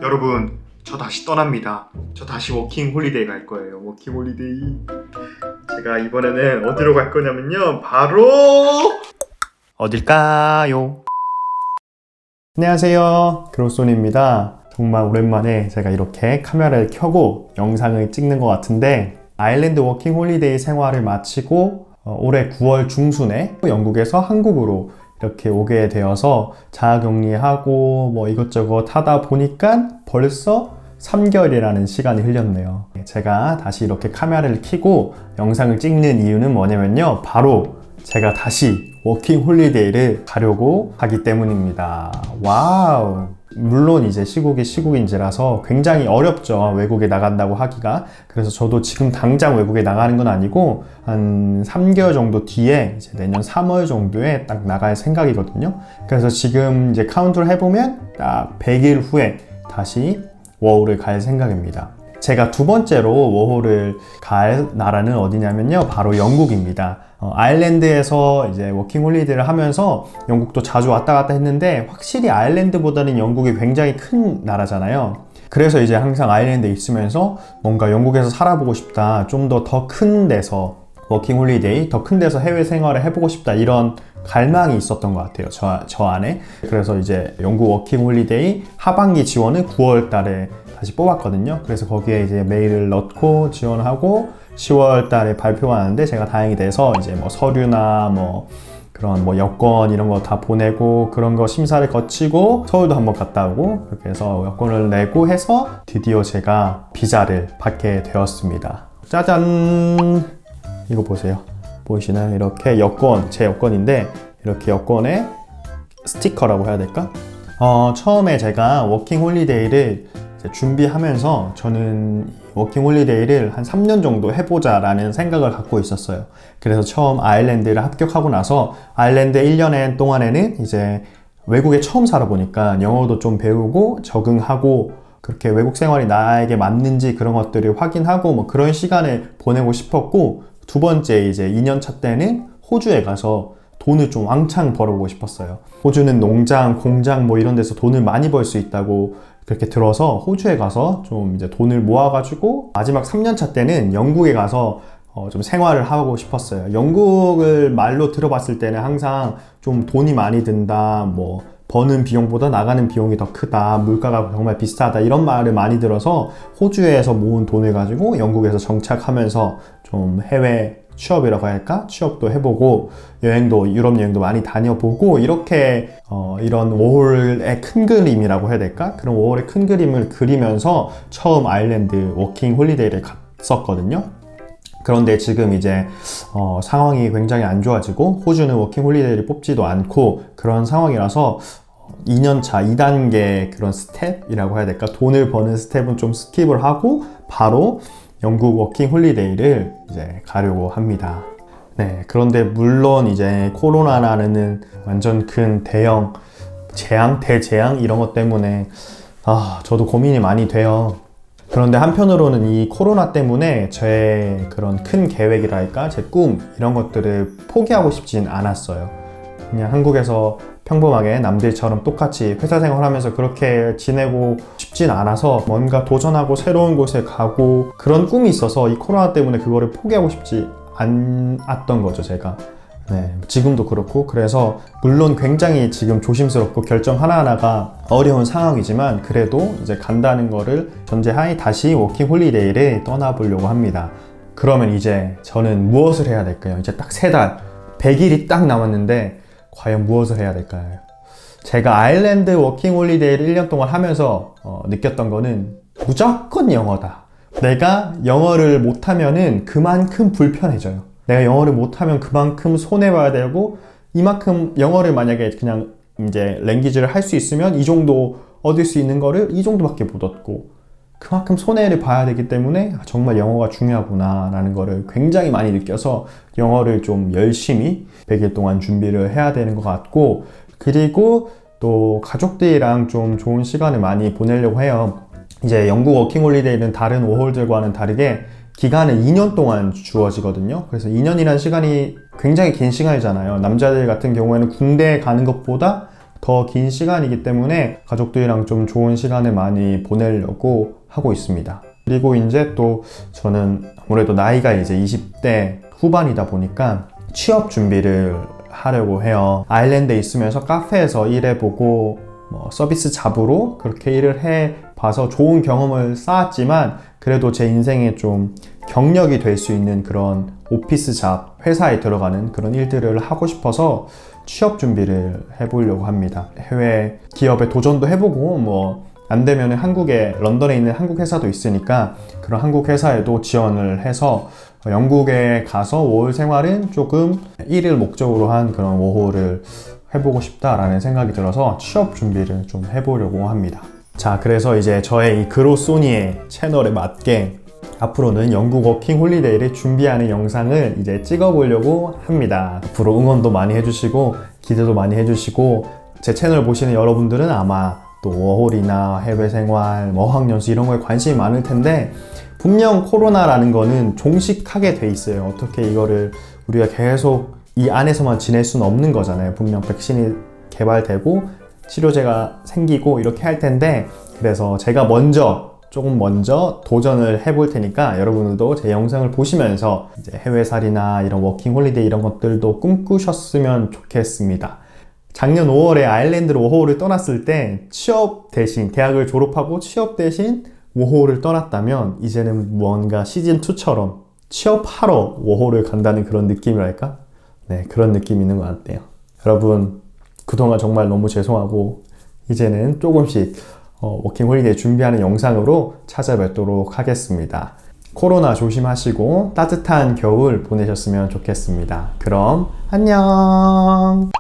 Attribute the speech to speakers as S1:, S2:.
S1: 여러분, 저 다시 떠납니다. 저 다시 워킹 홀리데이 갈 거예요. 워킹 홀리데이. 제가 이번에는 어디로 갈 거냐면요. 바로 어딜까요? 안녕하세요. 그로손입니다. 정말 오랜만에 제가 이렇게 카메라를 켜고 영상을 찍는 것 같은데, 아일랜드 워킹 홀리데이 생활을 마치고 올해 9월 중순에 영국에서 한국으로 이렇게 오게 되어서 자가격리하고 뭐 이것저것 하다 보니까 벌써 3개월이라는 시간이 흘렸네요. 제가 다시 이렇게 카메라를 켜고 영상을 찍는 이유는 뭐냐면요, 바로 제가 다시 워킹 홀리데이를 가려고 하기 때문입니다. 와우! 물론 이제 시국이 시국인지라서 굉장히 어렵죠, 외국에 나간다고 하기가. 그래서 저도 지금 당장 외국에 나가는 건 아니고 한 3개월 정도 뒤에 이제 내년 3월 정도에 딱 나갈 생각이거든요. 그래서 지금 이제 카운트를 해보면 딱 100일 후에 다시 워홀을 갈 생각입니다. 제가 두 번째로 워홀을 갈 나라는 어디냐면요, 바로 영국입니다. 아일랜드에서 이제 워킹 홀리데이를 하면서 영국도 자주 왔다 갔다 했는데, 확실히 아일랜드보다는 영국이 굉장히 큰 나라잖아요. 그래서 이제 항상 아일랜드에 있으면서 뭔가 영국에서 살아보고 싶다, 좀 더 큰 데서 워킹 홀리데이, 더 큰 데서 해외 생활을 해보고 싶다, 이런 갈망이 있었던 것 같아요, 저 안에. 그래서 이제 영국 워킹 홀리데이 하반기 지원을 9월 달에 다시 뽑았거든요. 그래서 거기에 이제 메일을 넣고 지원하고 10월 달에 발표가 나는데, 제가 다행히 돼서 이제 뭐 서류나 뭐 그런 뭐 여권 이런 거 다 보내고 그런 거 심사를 거치고 서울도 한번 갔다 오고 그렇게 해서 여권을 내고 해서 드디어 제가 비자를 받게 되었습니다. 짜잔! 이거 보세요. 보이시나요? 이렇게 여권, 제 여권인데 이렇게 여권에 스티커라고 해야 될까? 처음에 제가 워킹 홀리데이를 준비하면서 저는 워킹 홀리데이를 한 3년 정도 해보자 라는 생각을 갖고 있었어요. 그래서 처음 아일랜드를 합격하고 나서 아일랜드 1년 동안에는 이제 외국에 처음 살아보니까 영어도 좀 배우고 적응하고 그렇게 외국 생활이 나에게 맞는지 그런 것들을 확인하고 뭐 그런 시간을 보내고 싶었고, 두 번째 이제 2년차 때는 호주에 가서 돈을 좀 왕창 벌어보고 싶었어요. 호주는 농장, 공장 뭐 이런 데서 돈을 많이 벌 수 있다고 그렇게 들어서 호주에 가서 좀 이제 돈을 모아가지고 마지막 3년차 때는 영국에 가서 좀 생활을 하고 싶었어요. 영국을 말로 들어봤을 때는 항상 좀 돈이 많이 든다, 뭐 버는 비용보다 나가는 비용이 더 크다, 물가가 정말 비싸다, 이런 말을 많이 들어서 호주에서 모은 돈을 가지고 영국에서 정착하면서 좀 해외 취업이라고 할까? 취업도 해보고 여행도, 유럽 여행도 많이 다녀보고, 이렇게 이런 워홀의 큰 그림이라고 해야 될까? 그런 워홀의 큰 그림을 그리면서 처음 아일랜드 워킹 홀리데이를 갔었거든요. 그런데 지금 이제 상황이 굉장히 안 좋아지고 호주는 워킹 홀리데이를 뽑지도 않고 그런 상황이라서 2년차 2단계 그런 스텝이라고 해야 될까? 돈을 버는 스텝은 좀 스킵을 하고 바로 영국 워킹 홀리데이를 이제 가려고 합니다. 네, 그런데 물론 이제 코로나라는 완전 큰 대형 재앙, 대재앙 이런 것 때문에 저도 고민이 많이 돼요. 그런데 한편으로는 이 코로나 때문에 제 그런 큰 계획이랄까, 제 꿈 이런 것들을 포기하고 싶진 않았어요. 그냥 한국에서 평범하게 남들처럼 똑같이 회사 생활하면서 그렇게 지내고 싶진 않아서 뭔가 도전하고 새로운 곳에 가고 그런 꿈이 있어서 이 코로나 때문에 그거를 포기하고 싶지 않았던 거죠, 제가. 네, 지금도 그렇고. 그래서 물론 굉장히 지금 조심스럽고 결정 하나하나가 어려운 상황이지만 그래도 이제 간다는 거를 전제하에 다시 워킹 홀리데이를 떠나보려고 합니다. 그러면 이제 저는 무엇을 해야 될까요? 이제 딱 3달, 100일이 딱 남았는데 과연 무엇을 해야 될까요? 제가 아일랜드 워킹 홀리데이를 1년 동안 하면서 느꼈던 거는 무조건 영어다. 내가 영어를 못하면은 그만큼 불편해져요. 내가 영어를 못하면 그만큼 손해봐야 되고, 이만큼 영어를 만약에 그냥 이제 랭귀지를 할 수 있으면 이 정도 얻을 수 있는 거를 이 정도밖에 못 얻고, 그만큼 손해를 봐야 되기 때문에 정말 영어가 중요하구나 라는 거를 굉장히 많이 느껴서 영어를 좀 열심히 100일 동안 준비를 해야 되는 것 같고, 그리고 또 가족들이랑 좀 좋은 시간을 많이 보내려고 해요. 이제 영국 워킹 홀리데이는 다른 워홀들과는 다르게 기간은 2년 동안 주어지거든요. 그래서 2년이라는 시간이 굉장히 긴 시간이잖아요. 남자들 같은 경우에는 군대에 가는 것보다 더 긴 시간이기 때문에 가족들이랑 좀 좋은 시간을 많이 보내려고 하고 있습니다. 그리고 이제 또 저는 아무래도 나이가 이제 20대 후반이다 보니까 취업 준비를 하려고 해요. 아일랜드에 있으면서 카페에서 일해보고 서비스 잡으로 그렇게 일을 해봐서 좋은 경험을 쌓았지만 그래도 제 인생에 좀 경력이 될 수 있는 그런 오피스 잡, 회사에 들어가는 그런 일들을 하고 싶어서 취업 준비를 해보려고 합니다. 해외 기업에 도전도 해보고 안 되면 한국에, 런던에 있는 한국 회사도 있으니까 그런 한국 회사에도 지원을 해서 영국에 가서 워홀 생활은 조금 일을 목적으로 한 그런 워홀을 해보고 싶다라는 생각이 들어서 취업 준비를 좀 해보려고 합니다. 자, 그래서 이제 저의 이 그로소니의 채널에 맞게 앞으로는 영국 워킹 홀리데이를 준비하는 영상을 이제 찍어보려고 합니다. 앞으로 응원도 많이 해주시고 기대도 많이 해주시고 제 채널 보시는 여러분들은 아마 또 워홀이나 해외 생활, 어학연수 이런 거에 관심이 많을 텐데 분명 코로나라는 거는 종식하게 돼 있어요. 어떻게 이거를 우리가 계속 이 안에서만 지낼 수는 없는 거잖아요. 분명 백신이 개발되고 치료제가 생기고 이렇게 할 텐데 그래서 제가 조금 먼저 도전을 해볼 테니까 여러분들도 제 영상을 보시면서 이제 해외살이나 이런 워킹 홀리데이 이런 것들도 꿈꾸셨으면 좋겠습니다. 작년 5월에 아일랜드로 워홀을 떠났을 때 취업 대신 대학을 졸업하고 취업 대신 워홀을 떠났다면 이제는 뭔가 시즌2처럼 취업하러 워홀을 간다는 그런 느낌이랄까? 네, 그런 느낌이 있는 것 같아요. 여러분 그동안 정말 너무 죄송하고 이제는 조금씩 워킹 홀리데이 준비하는 영상으로 찾아뵙도록 하겠습니다. 코로나 조심하시고 따뜻한 겨울 보내셨으면 좋겠습니다. 그럼 안녕!